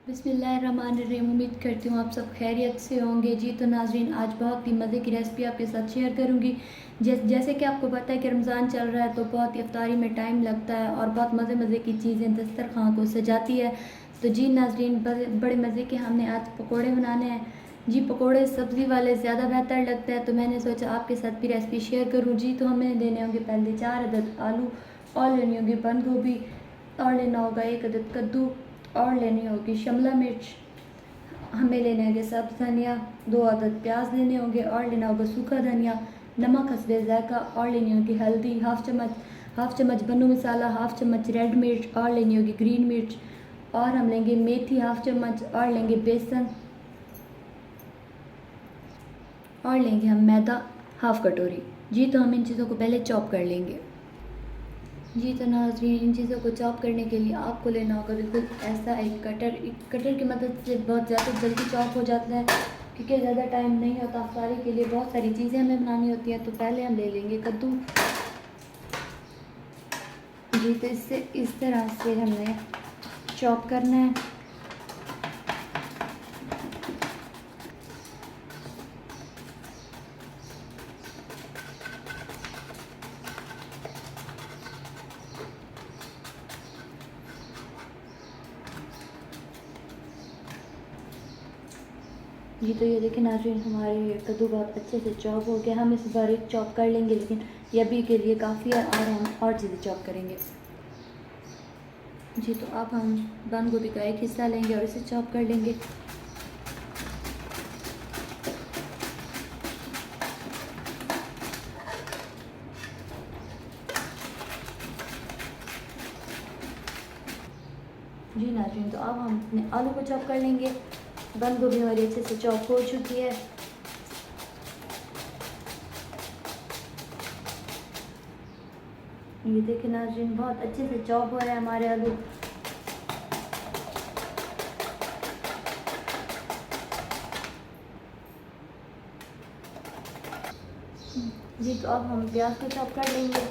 बिस्मिल्लाहिर्रहमानिर्रहीम। उम्मीद करती हूँ आप सब खैरियत से होंगे। जी तो नाज़रीन, आज बहुत ही मज़े की रेसिपी आपके साथ शेयर करूँगी। जैसे कि आपको पता है कि रमज़ान चल रहा है तो बहुत ही इफ्तारी में टाइम लगता है और बहुत मज़े मज़े की चीज़ें दस्तरखान को सजाती है। तो जी नाज़रीन, बड़े मज़े के हमने आज पकोड़े बनाने हैं। जी पकोड़े सब्ज़ी वाले ज़्यादा बेहतर लगता है, तो मैंने सोचा आपके साथ भी रेसिपी शेयर करूँ। जी तो हमें लेने होंगे पहले 4 अदद आलू, और लेनी होगी बंद गोभी, और लेना होगा 1 अदद कद्दू, और लेनी होगी शिमला मिर्च, हमें लेने होंगे सब्ज़ धनिया, 2 अदद प्याज लेने होंगे, और लेना होगा सूखा धनिया, नमक हस्बे ज़ायक़ा, और लेनी होगी हल्दी हाफ़ चम्मच बनू मसाला, हाफ़ चम्मच रेड मिर्च, और लेनी होगी ग्रीन मिर्च, और हम लेंगे मेथी हाफ़ चम्मच, और लेंगे बेसन, और लेंगे हम मैदा हाफ़ कटोरी। जी तो हम इन चीज़ों को पहले चॉप कर लेंगे। जी तो नाज़रीन, इन चीज़ों को चॉप करने के लिए आपको लेना होगा बिल्कुल ऐसा एक कटर की मदद से बहुत ज़्यादा जल्दी चॉप हो जाता है, क्योंकि ज़्यादा टाइम नहीं होता अफ्तारी के लिए, बहुत सारी चीज़ें हमें बनानी होती हैं। तो पहले हम ले लेंगे कद्दू। जी तो इससे इस तरह से हमने चॉप करना है। जी तो ये देखिए नाज़रीन, हमारे कद्दू बहुत अच्छे से चॉप हो गया। हम इस बारीक चॉप कर लेंगे, लेकिन ये अभी के लिए काफ़ी है, और हम और चीज़ें चॉप करेंगे। जी तो अब हम बंद गोभी का एक हिस्सा लेंगे और इसे चॉप कर लेंगे। जी नाज़रीन, तो अब हम अपने आलू को चॉप कर लेंगे। बंद गोभी हमारी अच्छे से चॉप हो चुकी है। ये देखिए नाज़रीन, बहुत अच्छे से चॉप हो रहे हैं हमारे आलू। जी तो अब हम प्याज को चॉप कर लेंगे।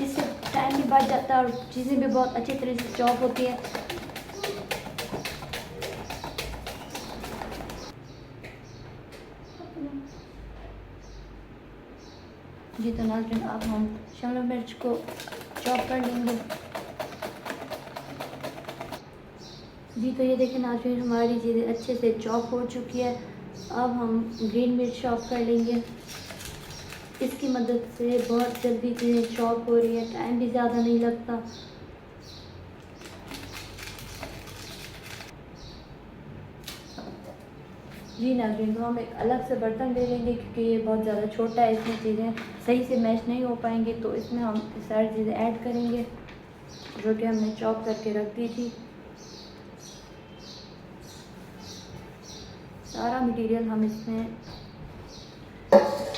इससे टाइम भी बच जाता है और चीज़ें भी बहुत अच्छी तरह से चॉप होती है। जी तो नाज़रीन, अब हम शिमला मिर्च को चॉप कर लेंगे। जी तो ये देखिए नाज़रीन, हमारी चीज़ें अच्छे से चॉप हो चुकी है। अब हम ग्रीन मिर्च चॉप कर लेंगे। इसकी मदद से बहुत जल्दी चीज़ें चॉप हो रही है, टाइम भी ज़्यादा नहीं लगता। जी नाज़रीन, तो हम एक अलग से बर्तन ले लेंगे, क्योंकि ये बहुत ज़्यादा छोटा है, इसमें चीज़ें सही से मैश नहीं हो पाएंगी। तो इसमें हम सारी चीज़ें ऐड करेंगे जो कि हमने चॉप करके रख दी थी। सारा मटेरियल हम इसमें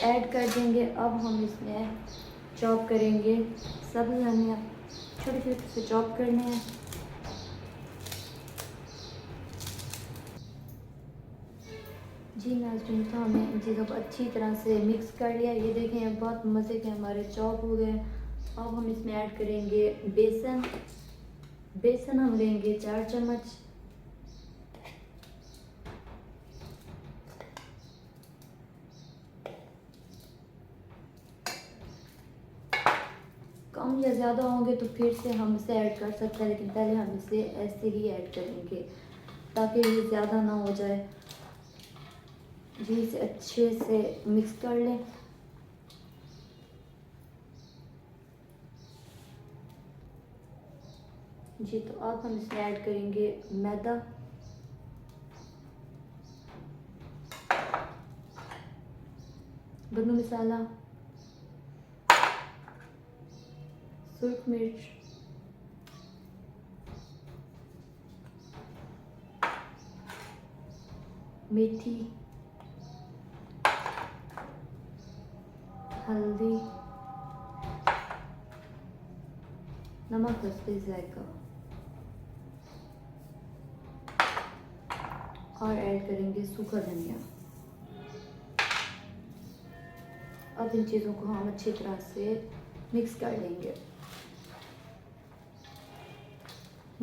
ऐड कर देंगे। अब हम इसमें चॉप करेंगे सब्ज़ धनिया, छोटे छोटे से चॉप करने हैं। जी नाज़रीन, तो हमने इन चीज़ों को अच्छी तरह से मिक्स कर लिया। ये देखें, बहुत मज़े के हमारे चॉप हो गए। अब हम इसमें ऐड करेंगे बेसन हम लेंगे 4 चम्मच। कम या ज़्यादा होंगे तो फिर से हम इसे ऐड कर सकते हैं, लेकिन पहले हम इसे ऐसे ही ऐड करेंगे ताकि ये ज़्यादा ना हो जाए। जी इसे अच्छे से मिक्स कर लें। जी तो अब हम इसमें ऐड करेंगे मैदा, बनू मसाला, सुर्ख मिर्च, मेथी, हल्दी, नमक हस्बे ज़ायक़ा, और ऐड करेंगे सूखा धनिया। अब इन चीज़ों को हम अच्छी तरह से मिक्स कर लेंगे।